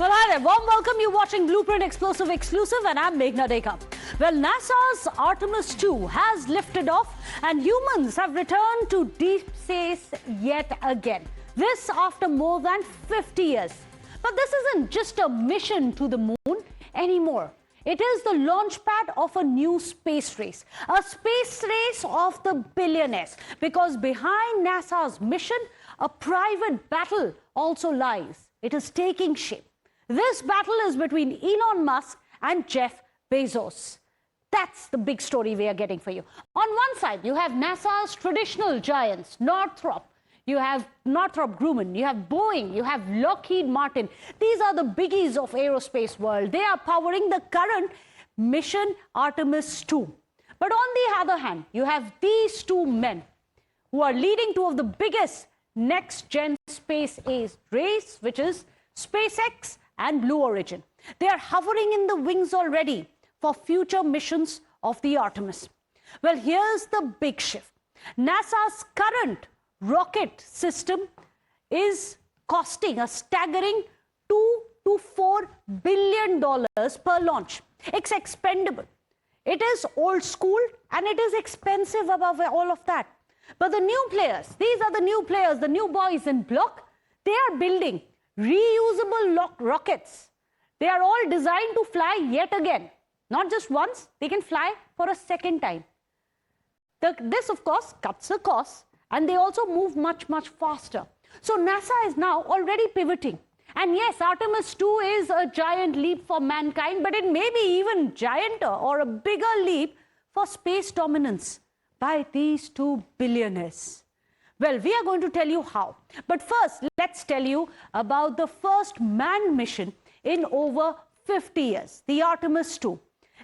Well, hi there. Warm welcome. You're watching Blueprint Explosive Exclusive, and I'm Meghna Deka. Well, NASA's Artemis II has lifted off, and humans have returned to deep space yet again. This after more than 50 years. But this isn't just a mission to the moon anymore. It is the launch pad of a new space race, a space race of the billionaires. Because behind NASA's mission, a private battle also lies. It is taking shape. This battle is between Elon Musk and Jeff Bezos. That's the big story we are getting for you. On one side, you have NASA's traditional giants, Northrop. You have Northrop Grumman, you have Boeing, you have Lockheed Martin. These are the biggies of aerospace world. They are powering the current mission Artemis II. But on the other hand, you have these two men who are leading two of the biggest next-gen space race, which is SpaceX and Blue Origin. They are hovering in the wings already for future missions of the Artemis. Well, here's the big shift. NASA's current rocket system is costing a staggering $2 to $4 billion per launch. It's expendable. It is old school and it is expensive above all of that. But the new players, these are the new players, the new boys in block, they are building reusable rockets. They are all designed to fly yet again. Not just once, they can fly for a second time. This, of course, cuts the cost, and they also move much, much faster. So NASA is now already pivoting. And yes, Artemis II is a giant leap for mankind, but it may be even gianter or a bigger leap for space dominance by these two billionaires. Well, we are going to tell you how. But first, let's tell you about the first manned mission in over 50 years, the Artemis II.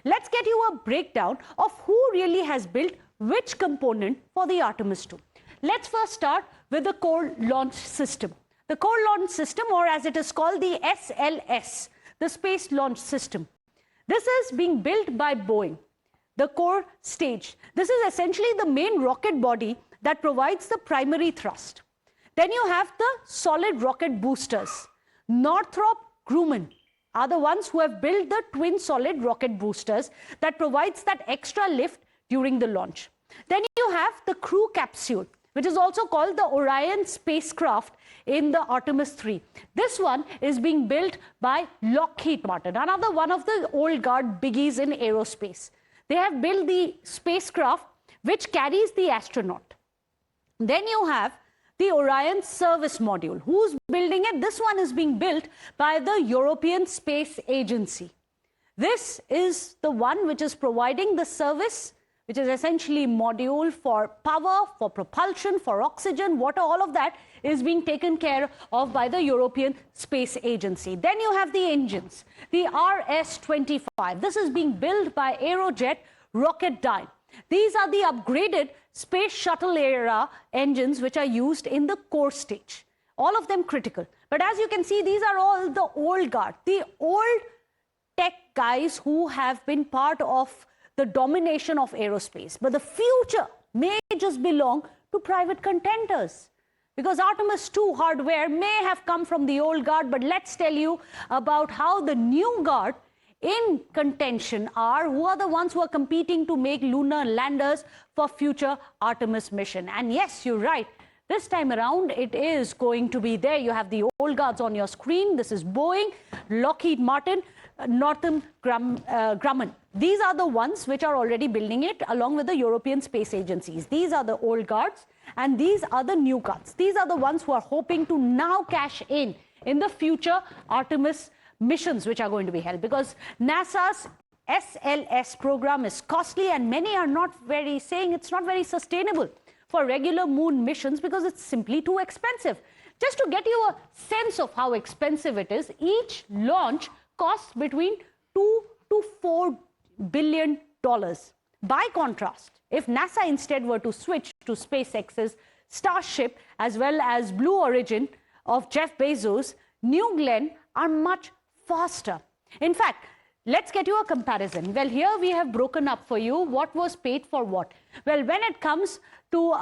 Let's get you a breakdown of who really has built which component for the Artemis II. Let's first start with the core launch system. The core launch system, or as it is called, the SLS, the Space Launch System. This is being built by Boeing, the core stage. This is essentially the main rocket body that provides the primary thrust. Then you have the solid rocket boosters. Northrop Grumman are the ones who have built the twin solid rocket boosters that provides that extra lift during the launch. Then you have the crew capsule, which is also called the Orion spacecraft in the Artemis III. This one is being built by Lockheed Martin, another one of the old guard biggies in aerospace. They have built the spacecraft which carries the astronaut. Then you have the Orion service module. Who's building it? This one is being built by the European Space Agency. This is the one which is providing the service, which is essentially module for power, for propulsion, for oxygen, water, all of that is being taken care of by the European Space Agency. Then you have the engines, the RS-25. This is being built by Aerojet Rocketdyne. These are the upgraded space shuttle era engines which are used in the core stage. All of them critical. But as you can see, these are all the old guard, the old tech guys who have been part of the domination of aerospace. But the future may just belong to private contenders. Because Artemis II hardware may have come from the old guard, but let's tell you about how the new guard in contention who are the ones who are competing to make lunar landers for future Artemis mission. And yes, you're right. This time around, it is going to be there. You have the old guards on your screen. This is Boeing, Lockheed Martin, Northrop Grumman. These are the ones which are already building it along with the European space agencies. These are the old guards and these are the new guards. These are the ones who are hoping to now cash in the future Artemis missions which are going to be held, because NASA's SLS program is costly and many are saying it's not very sustainable for regular moon missions because it's simply too expensive. Just to get you a sense of how expensive it is, each launch costs between $2 to $4 billion. By contrast, if NASA instead were to switch to SpaceX's Starship as well as Blue Origin of Jeff Bezos, New Glenn are much faster. In fact, let's get you a comparison. Well, here we have broken up for you what was paid for what. Well, when it comes to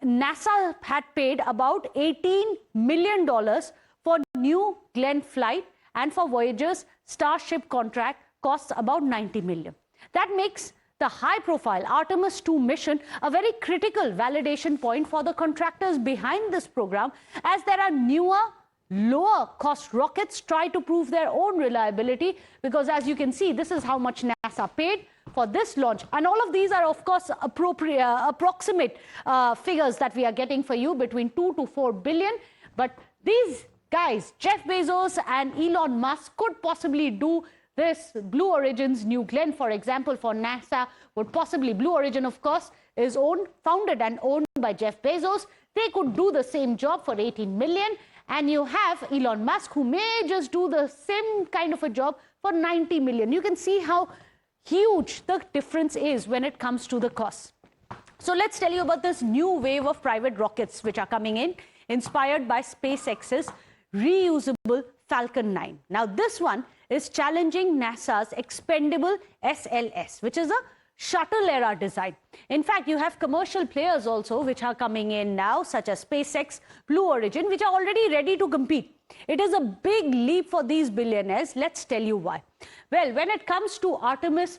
NASA had paid about $18 million for New Glenn flight and for Voyager's Starship contract costs about 90 million. That makes the high-profile Artemis II mission a very critical validation point for the contractors behind this program, as there are newer, lower-cost rockets try to prove their own reliability, because as you can see, this is how much NASA paid for this launch. And all of these are, of course, approximate figures that we are getting for you, between 2 to 4 billion. But these guys, Jeff Bezos and Elon Musk, could possibly do this. Blue Origin's New Glenn, for example, for NASA, would possibly, Blue Origin, of course, is founded and owned by Jeff Bezos. They could do the same job for 18 million. And you have Elon Musk, who may just do the same kind of a job for 90 million. You can see how huge the difference is when it comes to the cost. So let's tell you about this new wave of private rockets which are coming in, inspired by SpaceX's reusable Falcon 9. Now, this one is challenging NASA's expendable SLS, which is a shuttle-era design. In fact, you have commercial players also which are coming in now, such as SpaceX, Blue Origin, which are already ready to compete. It is a big leap for these billionaires. Let's tell you why. Well, when it comes to Artemis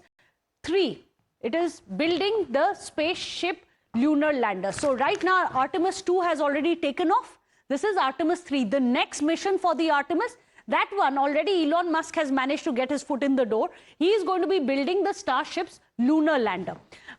III, it is building the spaceship lunar lander. So right now, Artemis II has already taken off. This is Artemis III, the next mission for the Artemis. That one, already Elon Musk has managed to get his foot in the door. He is going to be building the Starship's lunar lander.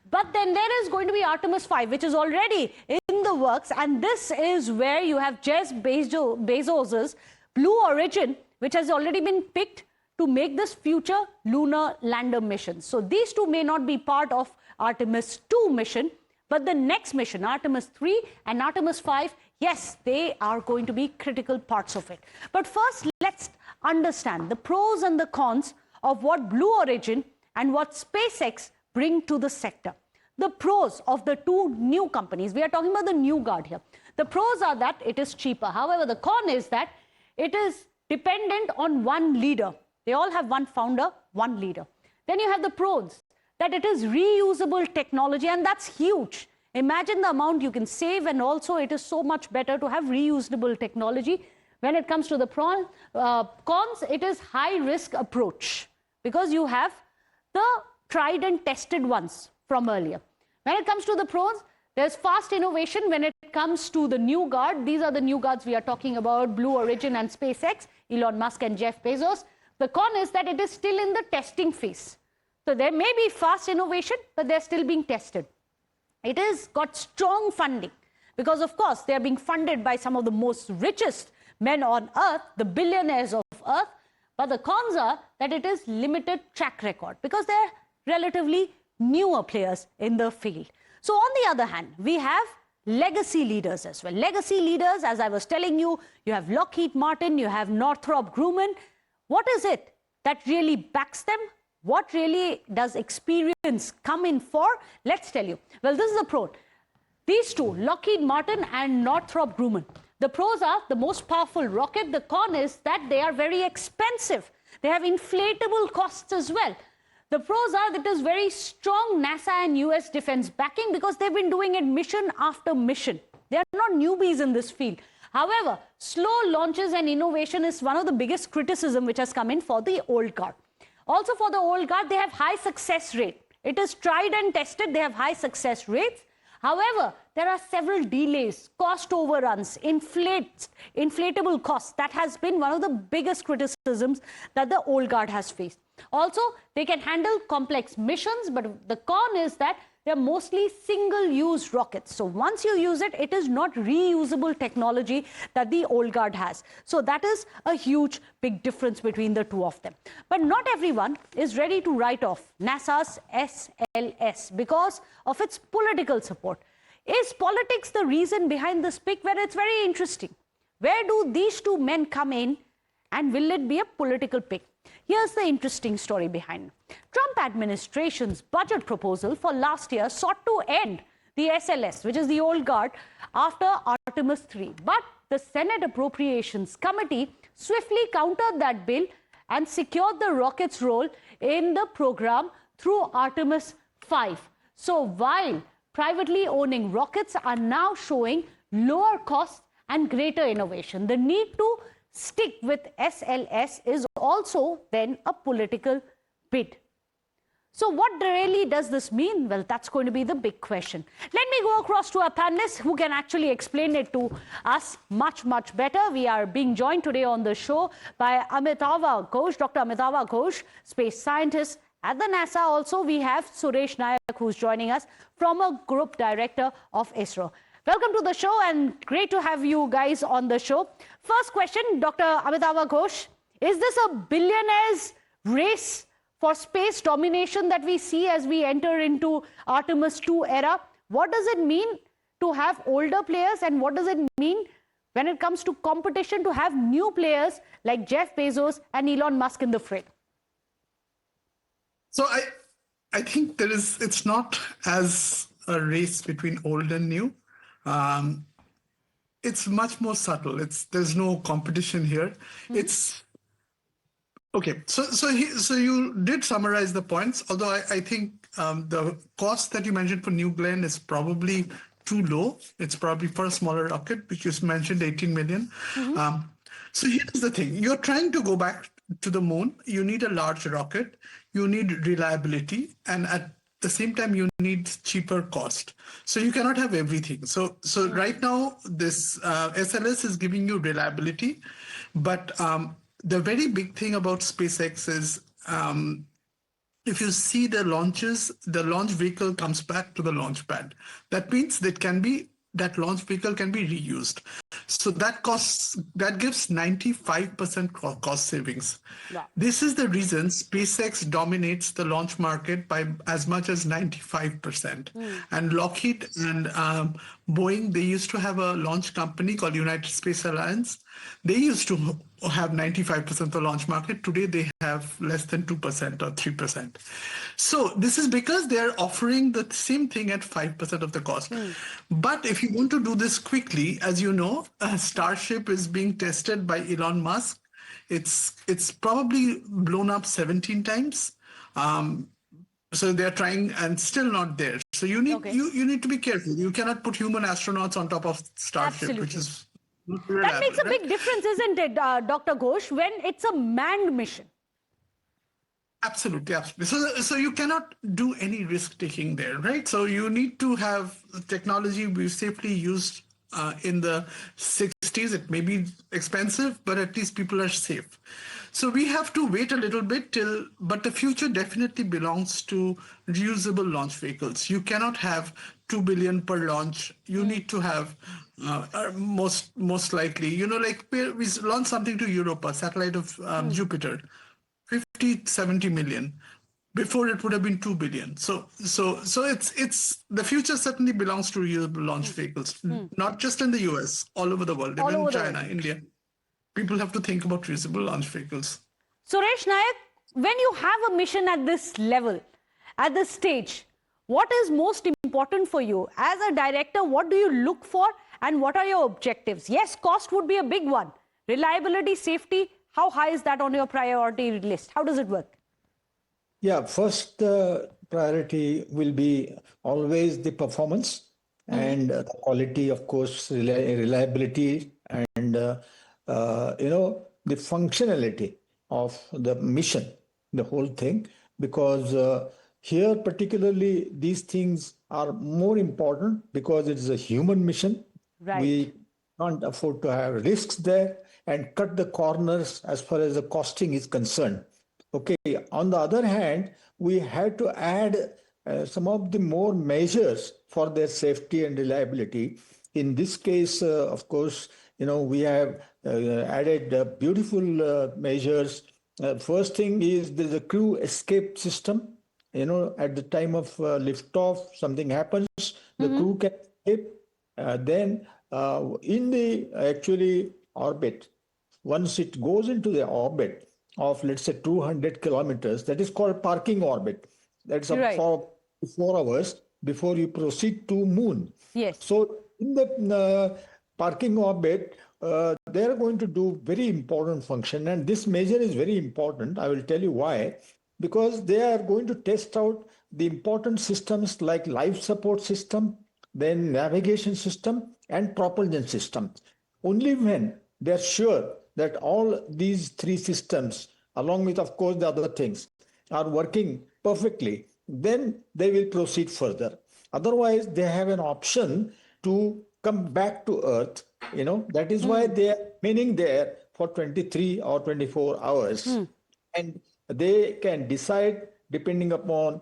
But then there is going to be Artemis V, which is already in the works. And this is where you have Jeff Bezos's Blue Origin, which has already been picked to make this future lunar lander mission. So these two may not be part of Artemis II mission, but the next mission, Artemis III and Artemis V, yes, they are going to be critical parts of it. But first, let's understand the pros and the cons of what Blue Origin and what SpaceX bring to the sector. The pros of the two new companies, we are talking about the new guard here. The pros are that it is cheaper. However, the con is that it is dependent on one leader. They all have one founder, one leader. Then you have the pros, that it is reusable technology, and that's huge. Imagine the amount you can save, and also it is so much better to have reusable technology. When it comes to the cons, it is high-risk approach, because you have the tried and tested ones from earlier. When it comes to the pros, there's fast innovation when it comes to the new guard. These are the new guards we are talking about, Blue Origin and SpaceX, Elon Musk and Jeff Bezos. The con is that it is still in the testing phase. So there may be fast innovation, but they're still being tested. It has got strong funding because, of course, they are being funded by some of the most richest men on Earth, the billionaires of Earth. But the cons are that it is limited track record because they're relatively newer players in the field. So on the other hand, we have legacy leaders as well. Legacy leaders, as I was telling you, you have Lockheed Martin, you have Northrop Grumman. What is it that really backs them? What really does experience come in for? Let's tell you. Well, this is the pro. These two, Lockheed Martin and Northrop Grumman. The pros are the most powerful rocket. The con is that they are very expensive. They have inflatable costs as well. The pros are that it is very strong NASA and US defense backing because they've been doing it mission after mission. They are not newbies in this field. However, slow launches and innovation is one of the biggest criticism which has come in for the old guard. Also for the old guard, they have high success rate. It is tried and tested. They have high success rates. However, there are several delays, cost overruns, inflatable costs. That has been one of the biggest criticisms that the old guard has faced. Also, they can handle complex missions, but the con is that they're mostly single-use rockets. So once you use it, it is not reusable technology that the old guard has. So that is a huge, big difference between the two of them. But not everyone is ready to write off NASA's SLS because of its political support. Is politics the reason behind this pick? Well, it's very interesting. Where do these two men come in, and will it be a political pick? Here's the interesting story behind. Trump administration's budget proposal for last year sought to end the SLS, which is the old guard, after Artemis III. But the Senate Appropriations Committee swiftly countered that bill and secured the rocket's role in the program through Artemis V. So while privately owning rockets are now showing lower costs and greater innovation, the need to stick with SLS is also then a political bid. So what really does this mean? Well, that's going to be the big question. Let me go across to our panelists who can actually explain it to us much, much better. We are being joined today on the show by Amitava Ghosh, Dr. Amitava Ghosh, space scientist at the NASA. Also, we have Suresh Nayak, who's joining us, former group director of ISRO. Welcome to the show and great to have you guys on the show. First question, Dr. Amitava Ghosh, is this a billionaires race for space domination that we see as we enter into Artemis II era? What does it mean to have older players, and what does it mean when it comes to competition to have new players like Jeff Bezos and Elon Musk in the fray? So I think it's not as a race between old and new. It's much more subtle. There's no competition here. It's okay. So you did summarize the points. Although I think the cost that you mentioned for New Glenn is probably too low. It's probably for a smaller rocket, which you mentioned 18 million. So here's the thing: you're trying to go back to the moon. You need a large rocket. You need reliability, and at the same time, you need cheaper cost. So you cannot have everything. So right now, this SLS is giving you reliability, but the very big thing about SpaceX is if you see the launches, the launch vehicle comes back to the launch pad. That means that launch vehicle can be reused. So that gives 95% cost savings. Yeah. This is the reason SpaceX dominates the launch market by as much as 95%. And Lockheed and Boeing, they used to have a launch company called United Space Alliance. They used to have 95% of the launch market. Today, they have less than 2% or 3%. So this is because they're offering the same thing at 5% of the cost. But if you want to do this quickly, as you know, Starship is being tested by Elon Musk. It's probably blown up 17 times. So they're trying and still not there. So you need to be careful. You cannot put human astronauts on top of Starship, which is that makes a big difference, isn't it, Dr. Ghosh, when it's a manned mission? Absolutely. So you cannot do any risk taking there, right? So you need to have technology we've safely used in the 60s. It may be expensive, but at least people are safe. So we have to wait a little bit but the future definitely belongs to reusable launch vehicles. You cannot have 2 billion per launch. You need to have most likely, like we launched something to Europa, a satellite of Jupiter, 50-70 million. Before it would have been 2 billion. So it's the future certainly belongs to reusable launch vehicles, not just in the US, all over the world, even in China, India. People have to think about reusable launch vehicles. Suresh Nayak, when you have a mission at this level, at this stage, what is most important for you? As a director, what do you look for and what are your objectives? Yes, cost would be a big one. Reliability, safety, how high is that on your priority list? How does it work? Yeah, first priority will be always the performance and the quality, of course, reliability and, the functionality of the mission, the whole thing, because here particularly these things are more important because it is a human mission. Right. We can't afford to have risks there and cut the corners as far as the costing is concerned. Okay. On the other hand, we had to add some of the more measures for their safety and reliability. In this case, of course, we have added beautiful measures. First thing is there's a crew escape system. At the time of liftoff, something happens, the crew can escape. Then in the actually orbit, once it goes into the orbit of, let's say, 200 kilometers, that is called parking orbit. That's for 4 hours before you proceed to moon. Yes. So in the parking orbit, they are going to do very important function. And this measure is very important. I will tell you why. Because they are going to test out the important systems like life support system, then navigation system and propulsion system. Only when they're sure that all these three systems, along with, of course, the other things, are working perfectly, then they will proceed further. Otherwise, they have an option to come back to Earth. That is why they are remaining there for 23 or 24 hours. And they can decide, depending upon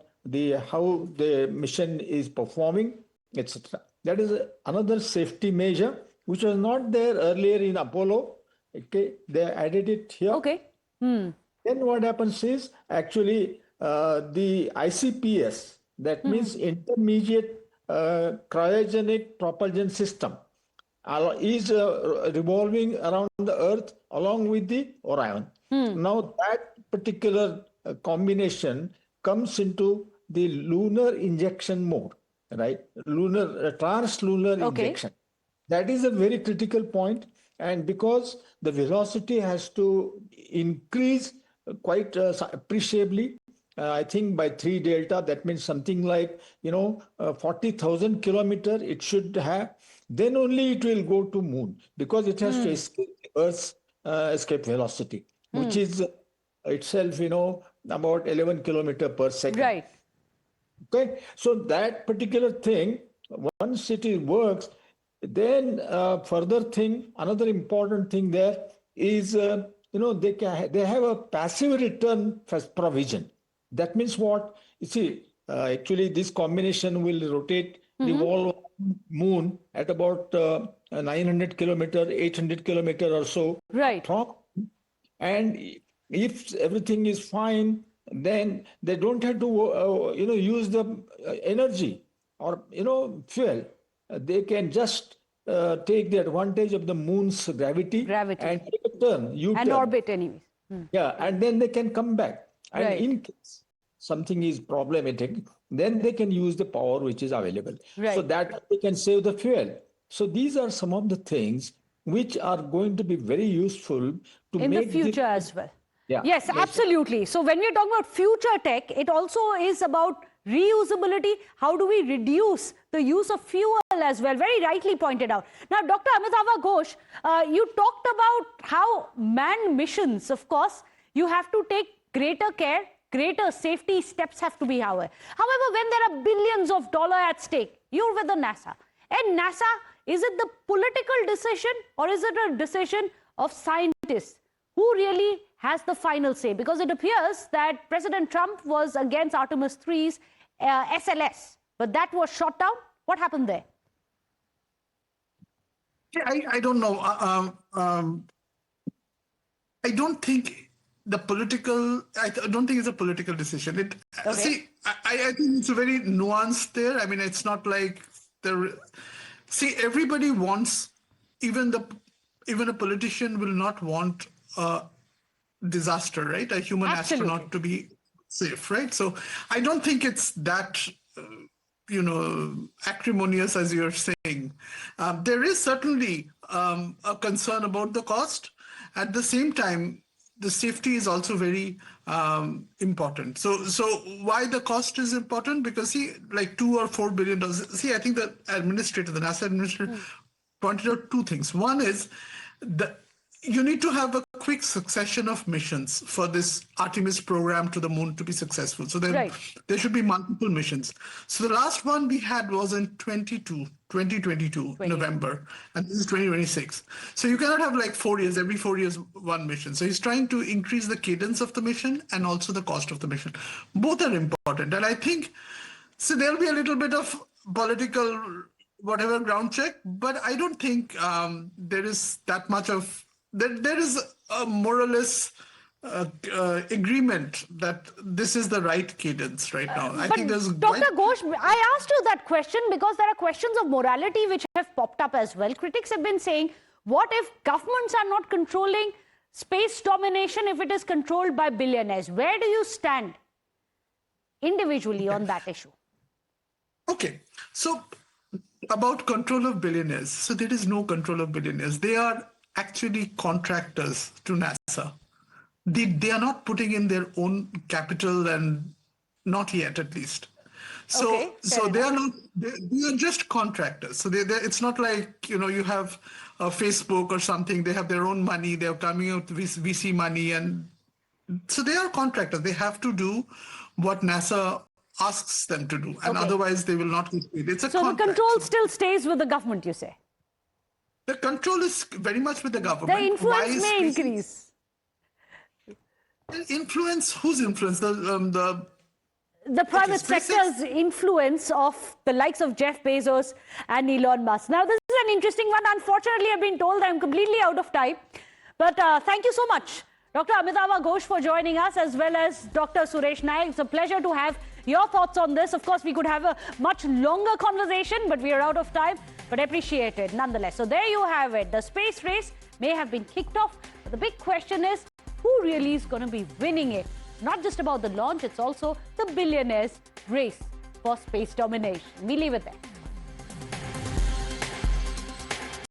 how the mission is performing, etc. That is another safety measure which was not there earlier in Apollo. Okay, they added it here. Okay. Then what happens is actually the ICPS, that means Intermediate Cryogenic Propulsion System, is revolving around the Earth along with the Orion. Now that particular combination comes into the lunar injection mode, right? Translunar injection. That is a very critical point, and because the velocity has to increase quite appreciably, I think by 3 delta, that means something like 40,000 kilometers it should have. Then only it will go to moon, because it has to escape Earth's escape velocity, which is itself about 11 kilometers per second. Right. Okay, so that particular thing, once it works, then another important thing there is they have a passive return provision. That means what? You see, actually this combination will rotate the wall of moon at about 900 kilometers, 800 kilometers or so. Right. And if everything is fine, then they don't have to use the energy or fuel. They can just take the advantage of the moon's gravity. And take a turn, U-turn. And orbit anyways. Yeah, and then they can come back. And Right. in case something is problematic, then they can use the power which is available. Right. So that they can save the fuel. So these are some of the things which are going to be very useful to In make the future as well. Yeah. Yes, absolutely. So when we're talking about future tech, it also is about reusability. How do we reduce the use of fuel as well? Very rightly pointed out. Now, Dr. Amitava Ghosh, you talked about how manned missions, of course, you have to take greater care, greater safety steps have to be however. However, when there are billions of dollars at stake, you're with the NASA. And NASA, is it the political decision or is it a decision of scientists? Who really has the final say? Because it appears that President Trump was against Artemis III's SLS, but that was shot down. What happened there? Yeah, I don't know. I don't think the political. I don't think it's a political decision. See, I think it's very nuanced there. I mean, it's not like everybody wants. Even a politician will not want a disaster, right? A human astronaut to be safe, right? So I don't think it's that acrimonious as you're saying. There is certainly a concern about the cost. At the same time, the safety is also very important. So why the cost is important? Because like $2 or $4 billion. I think the NASA administrator pointed out two things. One is you need to have a quick succession of missions for this Artemis program to the moon to be successful. So there should be multiple missions. So the last one we had was in 2022, November, and this is 2026. So you cannot have like 4 years, every 4 years, one mission. So he's trying to increase the cadence of the mission and also the cost of the mission. Both are important. And I think, so there'll be a little bit of political whatever ground check, but I don't think there is that much of, there is a more or less agreement that this is the right cadence right now. I think there's Dr. Ghosh, I asked you that question because there are questions of morality which have popped up as well. Critics have been saying, what if governments are not controlling space domination if it is controlled by billionaires? Where do you stand individually on that issue? Okay, so about control of billionaires. So there is no control of billionaires. They are actually contractors to NASA. They are not putting in their own capital, and not yet at least. So, Okay, fair so they are enough. not, they are just contractors. So it's not like, you have Facebook or something, they have their own money, they're coming out with VC money. And so they are contractors. They have to do what NASA asks them to do. And Okay. otherwise they will not get paid. It's a So the contract. control still stays with the government, you say? The control is very much with the government. The influence Why is may SpaceX- increase. Influence? Whose influence? The private SpaceX- sector's influence of the likes of Jeff Bezos and Elon Musk. Now, this is an interesting one. Unfortunately, I've been told I'm completely out of time. But thank you so much, Dr. Amitava Ghosh, for joining us, as well as Dr. Suresh Naik. It's a pleasure to have your thoughts on this. Of course, we could have a much longer conversation, but we are out of time. But appreciate it nonetheless. So there you have it. The space race may have been kicked off, but the big question is, who really is going to be winning it? Not just about the launch, it's also the billionaires' race for space domination. We leave it there.